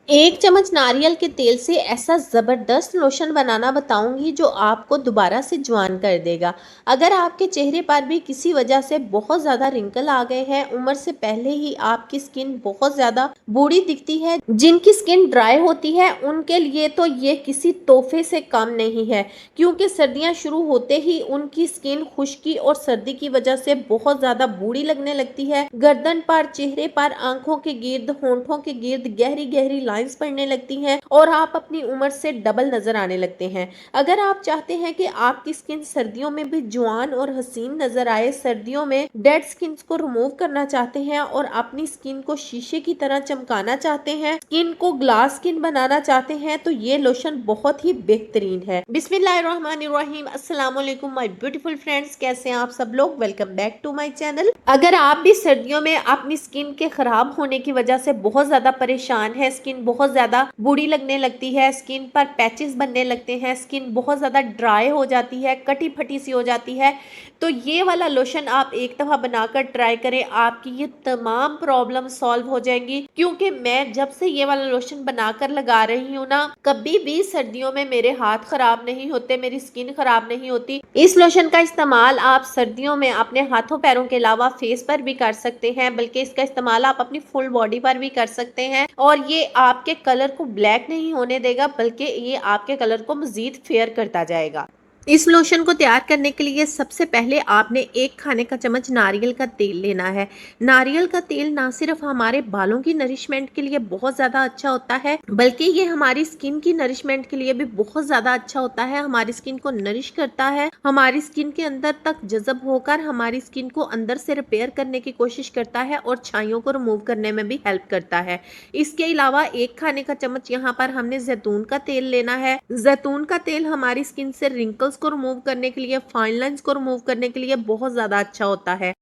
एक चम्मच नारियल के तेल से ऐसा ज़बरदस्त लोशन बनाना बताऊंगी जो आपको दोबारा से जवान कर देगा। अगर आपके चेहरे पर भी किसी वजह से बहुत ज़्यादा रिंकल आ गए हैं, उम्र से पहले ही आपकी स्किन बहुत ज़्यादा बूढ़ी दिखती है, जिनकी स्किन ड्राई होती है, उनके लिए तो ये किसी तोहफे से कम नहीं है। क्योंकि सर्दियाँ शुरू होते ही उनकी स्किन खुश्की और सर्दी की वजह से बहुत ज़्यादा बूढ़ी लगने लगती है। गर्दन पर, चेहरे पर, आंखों के गिर्द, होंठों के गिर्द गहरी गहरी लाइंस पड़ने लगती हैं और आप अपनी उम्र से डबल नजर आने लगते हैं। अगर आप चाहते हैं कि आपकी स्किन सर्दियों में भी जवान और हसीन नजर आए, सर्दियों में डेड स्किन को रिमूव करना चाहते हैं और अपनी स्किन को शीशे की तरह चमकाना चाहते हैं, स्किन को ग्लास स्किन बनाना चाहते हैं, तो ये लोशन बहुत ही बेहतरीन है। बिस्मिल्लाहिर्रहमानिर्रहीम। अस्सलाम वालेकुम माय ब्यूटीफुल फ्रेंड्स, कैसे हैं आप सब लोग? Welcome back to my channel. अगर आप भी सर्दियों में अपनी स्किन के खराब होने की वजह से बहुत ज्यादा परेशान है, स्किन बहुत ज्यादा बूढ़ी लगने लगती है, स्किन पर पैचेस बनने लगते हैं, स्किन बहुत ज्यादा ड्राई हो जाती है, कटी फटी सी हो जाती है, तो ये वाला लोशन आप एक दफा बनाकर ट्राई करें, आपकी ये तमाम प्रॉब्लम सॉल्व हो जाएंगी। क्योंकि मैं जब से ये वाला लोशन बनाकर लगा रही हूँ ना, कभी भी सर्दियों में मेरे हाथ खराब नहीं होते, मेरी स्किन खराब नहीं होती। इस लोशन का इस्तेमाल आप सर्दियों में अपने हाथों पैरों के अलावा फेस पर भी कर सकते हैं, बल्कि इसका इस्तेमाल आप अपनी फुल बॉडी पर भी कर सकते हैं और ये आपके कलर को ब्लैक नहीं होने देगा, बल्कि ये आपके कलर को मजीद फेयर करता जाएगा। इस लोशन को तैयार करने के लिए सबसे पहले आपने 1 खाने का चम्मच नारियल का तेल लेना है। नारियल का तेल ना सिर्फ हमारे बालों की नरिशमेंट के लिए बहुत ज़्यादा अच्छा होता है, बल्कि ये हमारी स्किन की नरिशमेंट के लिए भी बहुत ज़्यादा अच्छा होता है। हमारी स्किन को नरिश करता है, हमारी स्किन के अंदर तक जज़ब होकर हमारी स्किन को अंदर से रिपेयर करने की कोशिश करता है और छाइयों को रिमूव करने में भी हेल्प करता है। इसके अलावा 1 खाने का चम्मच यहाँ पर हमने जैतून का तेल लेना है। जैतून का तेल हमारी स्किन से रिंकल्स को रिमूव करने के लिए, फाइन लाइंस को रिमूव करने के लिए बहुत ज्यादा अच्छा होता है।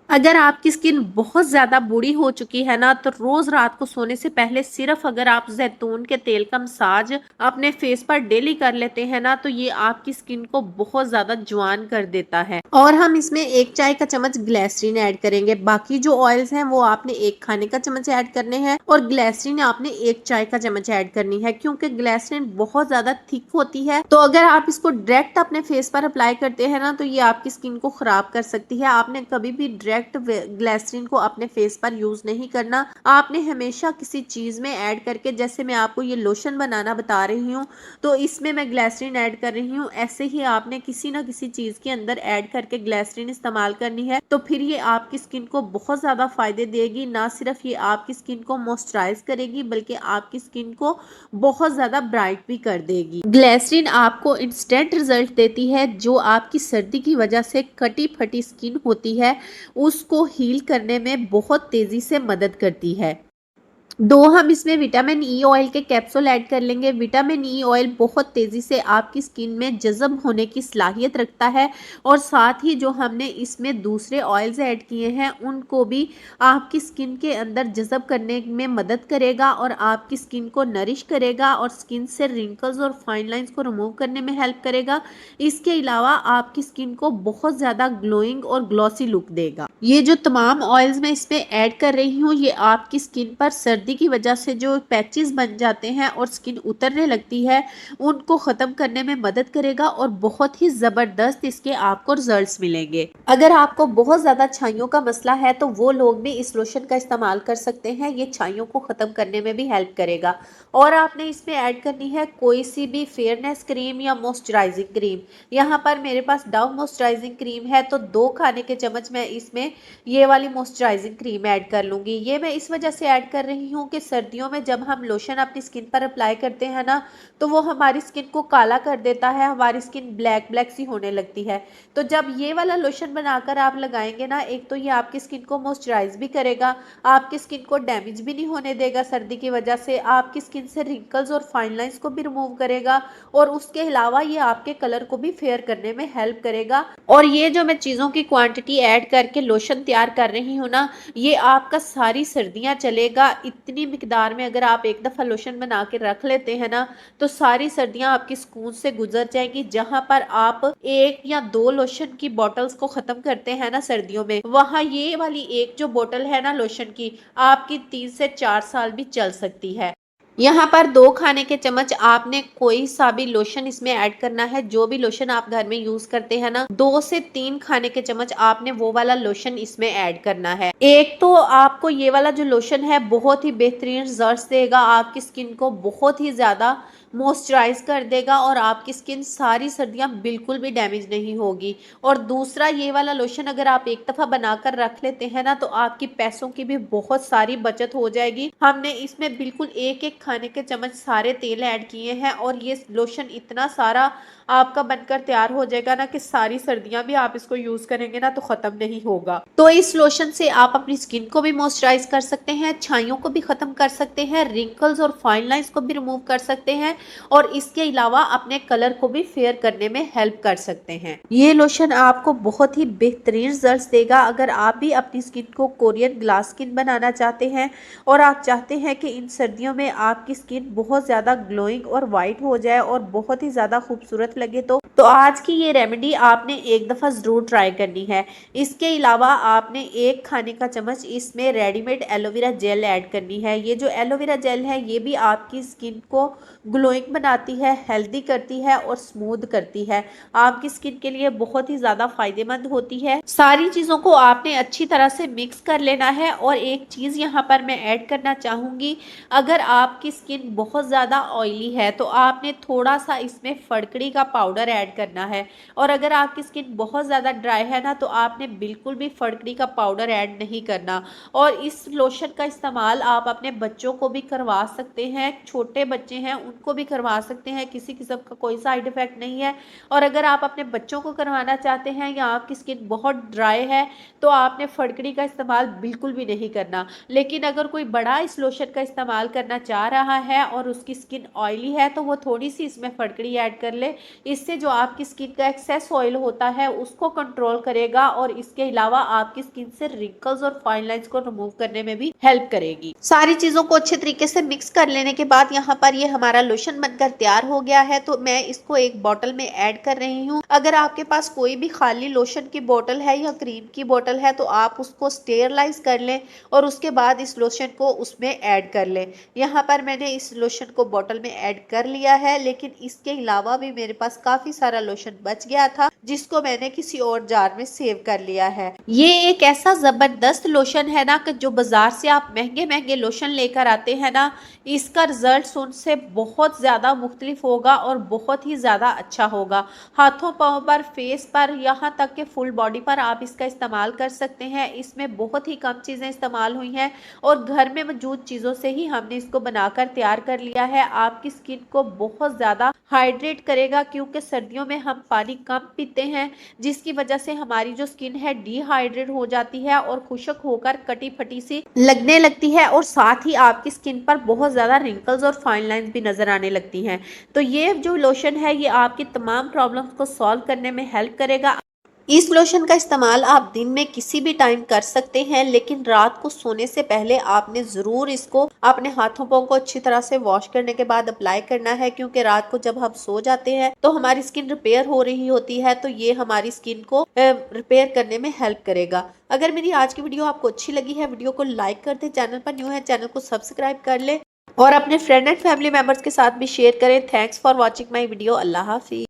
अगर आपकी स्किन बहुत ज़्यादा बूढ़ी हो चुकी है ना, तो रोज़ रात को सोने से पहले सिर्फ अगर आप जैतून के तेल का मसाज अपने फेस पर डेली कर लेते हैं ना, तो ये आपकी स्किन को बहुत ज़्यादा जवान कर देता है। और हम इसमें 1 चाय का चम्मच ग्लिसरीन ऐड करेंगे। बाकी जो ऑयल्स हैं वो आपने 1 खाने का चम्मच ऐड करने हैं और ग्लिसरीन आपने 1 चाय का चम्मच ऐड करनी है, क्योंकि ग्लिसरीन बहुत ज़्यादा थिक होती है। तो अगर आप इसको डायरेक्ट अपने फेस पर अप्लाई करते हैं ना, तो ये आपकी स्किन को खराब कर सकती है। आपने कभी भी डायरेक्ट ग्लिसरीन को अपने फेस पर यूज नहीं करना, आपने हमेशा किसी चीज में ऐड करके, जैसे मैं आपको ये लोशन बनाना बता रही हूँ तो इसमें मैं ग्लिसरीन ऐड कर रही हूँ, ऐसे ही आपने किसी ना किसी चीज के अंदर ऐड करके ग्लिसरीन इस्तेमाल करनी है। तो फिर ये आपकी स्किन को बहुत ज्यादा फायदे देगी। ना सिर्फ ये आपकी स्किन को मॉइस्चराइज करेगी, बल्कि आपकी स्किन को बहुत ज्यादा ब्राइट भी कर देगी। ग्लिसरीन आपको इंस्टेंट रिजल्ट देती है, जो आपकी सर्दी की वजह से कटी फटी स्किन होती है उसको हील करने में बहुत तेजी से मदद करती है। 2 हम इसमें विटामिन ई ऑयल के कैप्सूल ऐड कर लेंगे। विटामिन ई ऑयल बहुत तेज़ी से आपकी स्किन में जज़ब होने की सलाहियत रखता है और साथ ही जो हमने इसमें दूसरे ऑयल्स ऐड किए हैं उनको भी आपकी स्किन के अंदर जज़ब करने में मदद करेगा और आपकी स्किन को नरिश करेगा और स्किन से रिंकल्स और फाइन लाइंस को रिमूव करने में हेल्प करेगा। इसके अलावा आपकी स्किन को बहुत ज़्यादा ग्लोइंग और ग्लॉसी लुक देगा। ये जो तमाम ऑयल्स मैं इसमें ऐड कर रही हूँ, ये आपकी स्किन पर सर्दी की वजह से जो पैचेस बन जाते हैं और स्किन उतरने लगती है, उनको खत्म करने में मदद करेगा और बहुत ही जबरदस्त इसके आपको रिजल्ट्स मिलेंगे। अगर आपको बहुत ज्यादा छाइयों का मसला है तो वो लोग भी इस लोशन का इस्तेमाल कर सकते हैं, ये छाइयों को खत्म करने में भी हेल्प करेगा। और आपने इसमें ऐड करनी है कोई सी भी फेयरनेस क्रीम या मॉइस्चराइजिंग क्रीम। यहाँ पर मेरे पास डव मॉइस्चराइजिंग क्रीम है, तो 2 खाने के चम्मच मैं इसमें ये वाली मॉइस्चराइजिंग क्रीम ऐड कर लूंगी। ये मैं इस वजह से ऐड कर रही हूँ कि सर्दियों में जब हम लोशन अपनी स्किन पर अप्लाई करते हैं ना, तो वो हमारी स्किन को काला कर देता है, हमारी स्किन ब्लैक ब्लैक सी होने लगती है। तो जब ये वाला लोशन बनाकर आप लगाएंगे ना, एक तो ये आपकी स्किन को मॉइस्चराइज भी करेगा, आपकी स्किन को डैमेज भी नहीं होने देगा सर्दी की वजह से, आपकी स्किन से रिंकल्स और फाइन लाइंस को भी रिमूव करेगा और उसके अलावा ये आपके कलर को भी फेयर करने में हेल्प करेगा। और ये जो मैं चीज़ों की क्वांटिटी ऐड करके लोशन तैयार कर रही हूँ ना, ये आपका सारी सर्दियाँ चलेगा। इतनी मिकदार में अगर आप एक दफ़ा लोशन बना के रख लेते हैं ना, तो सारी सर्दियाँ आपकी सुकून से गुजर जाएंगी। जहाँ पर आप 1 या 2 लोशन की बॉटल्स को ख़त्म करते हैं ना सर्दियों में, वहाँ ये वाली एक जो बोतल है ना लोशन की, आपकी 3 से 4 साल भी चल सकती है। यहाँ पर 2 खाने के चम्मच आपने कोई सा भी लोशन इसमें ऐड करना है। जो भी लोशन आप घर में यूज करते हैं ना, 2 से 3 खाने के चम्मच आपने वो वाला लोशन इसमें ऐड करना है। एक तो आपको ये वाला जो लोशन है बहुत ही बेहतरीन रिजल्ट्स देगा, आपकी स्किन को बहुत ही ज्यादा मॉइस्चराइज कर देगा और आपकी स्किन सारी सर्दियां बिल्कुल भी डैमेज नहीं होगी। और दूसरा, ये वाला लोशन अगर आप एक दफा बनाकर रख लेते हैं ना, तो आपकी पैसों की भी बहुत सारी बचत हो जाएगी। हमने इसमें बिल्कुल एक एक खाने के चम्मच सारे तेल ऐड किए हैं और ये लोशन इतना सारा आपका बनकर तैयार हो जाएगा ना कि सारी सर्दियां भी आप इसको यूज करेंगे ना तो खत्म नहीं होगा। तो इस लोशन से आप अपनी स्किन को भी मॉइस्चराइज कर सकते हैं, छाइयों को भी खत्म कर सकते हैं, रिंकल्स और फाइन लाइंस को भी रिमूव कर सकते हैं और इसके अलावा अपने कलर को भी फेयर करने में हेल्प कर सकते हैं। ये लोशन आपको बहुत ही बेहतरीन रिजल्ट्स देगा। अगर आप भी अपनी स्किन को कोरियन ग्लास स्किन बनाना चाहते हैं और आप चाहते हैं कि इन सर्दियों में आपकी स्किन बहुत ज़्यादा ग्लोइंग और वाइट हो जाए और बहुत ही ज़्यादा खूबसूरत लगे, तो आज की ये रेमेडी आपने एक दफ़ा ज़रूर ट्राई करनी है। इसके अलावा आपने 1 खाने का चम्मच इसमें रेडीमेड एलोवेरा जेल ऐड करनी है। ये जो एलोवेरा जेल है ये भी आपकी स्किन को ग्लोइंग बनाती है, हेल्दी करती है और स्मूथ करती है। आपकी स्किन के लिए बहुत ही ज़्यादा फायदेमंद होती है। सारी चीज़ों को आपने अच्छी तरह से मिक्स कर लेना है। और एक चीज़ यहाँ पर मैं ऐड करना चाहूँगी, अगर आपकी स्किन बहुत ज़्यादा ऑयली है तो आपने थोड़ा सा इसमें फड़कड़ी का पाउडर ऐड करना है। और अगर आपकी स्किन बहुत ज़्यादा ड्राई है ना, तो आपने बिल्कुल भी फड़कड़ी का पाउडर ऐड नहीं करना। और इस लोशन का इस्तेमाल आप अपने बच्चों को भी करवा सकते हैं, छोटे बच्चे हैं उनको भी करवा सकते हैं, किसी किस्म का कोई साइड इफ़ेक्ट नहीं है। और अगर आप अपने बच्चों को करवाना चाहते हैं या आपकी स्किन बहुत ड्राई है तो आपने फड़कड़ी का इस्तेमाल बिल्कुल भी नहीं करना। लेकिन अगर कोई बड़ा इस लोशन का इस्तेमाल करना चाह रहा है और उसकी स्किन ऑयली है तो वो थोड़ी सी इसमें फड़कड़ी ऐड कर ले। इससे जो आपकी स्किन का एक्सेस ऑयल होता है उसको कंट्रोल करेगा और इसके अलावा आपकी स्किन से रिंकल्स और फाइन लाइंस को रिमूव करने में भी हेल्प करेगी। सारी चीज़ों को अच्छे तरीके से मिक्स कर लेने के बाद यहाँ पर ये हमारा लोशन बनकर तैयार हो गया है। तो मैं इसको एक बॉटल में ऐड कर रही हूँ। अगर आपके पास कोई भी खाली लोशन की बोतल है या क्रीम की बोतल है तो आप उसको स्टेरलाइज कर लें और उसके बाद इस लोशन को उसमें ऐड कर लें। यहाँ पर मैंने इस लोशन को बोतल में ऐड कर लिया है, लेकिन इसके अलावा भी मेरे पास काफ़ी सारा लोशन बच गया था जिसको मैंने किसी और जार में सेव कर लिया है। ये एक ऐसा ज़बरदस्त लोशन है ना कि जो बाज़ार से आप महंगे महंगे लोशन लेकर आते हैं ना, इसका रिजल्ट उनसे बहुत ज़्यादा मुख्तलिफ होगा और बहुत ही ज़्यादा अच्छा होगा। हाथों पाँव पर, फेस पर, यहाँ तक कि फुल बॉडी पर आप इसका इस्तेमाल कर सकते हैं। इसमें बहुत ही कम चीज़ें इस्तेमाल हुई हैं और घर में मौजूद चीज़ों से ही हमने इसको बनाकर तैयार कर लिया है। आपकी स्किन को बहुत ज़्यादा हाइड्रेट करेगा क्योंकि सर्दियों में हम पानी कम पीते हैं, जिसकी वजह से हमारी जो स्किन है डिहाइड्रेट हो जाती है और खुश्क होकर कटी फटी सी लगने लगती है और साथ ही आपकी स्किन पर बहुत ज़्यादा रिंकल्स और फाइन लाइंस भी नज़र आने लगती हैं। तो ये जो लोशन है ये आपकी तमाम प्रॉब्लम्स को सॉल्व करने में हेल्प करेगा। इस लोशन का इस्तेमाल आप दिन में किसी भी टाइम कर सकते हैं, लेकिन रात को सोने से पहले आपने ज़रूर इसको अपने हाथों पाँव को अच्छी तरह से वॉश करने के बाद अप्लाई करना है, क्योंकि रात को जब हम सो जाते हैं तो हमारी स्किन रिपेयर हो रही होती है, तो ये हमारी स्किन को रिपेयर करने में हेल्प करेगा। अगर मेरी आज की वीडियो आपको अच्छी लगी है, वीडियो को लाइक कर दे, चैनल पर न्यू है चैनल को सब्सक्राइब कर ले और अपने फ्रेंड एंड फैमिली मेंबर्स के साथ भी शेयर करें। Thanks for watching my video. अल्लाह हाफिज़।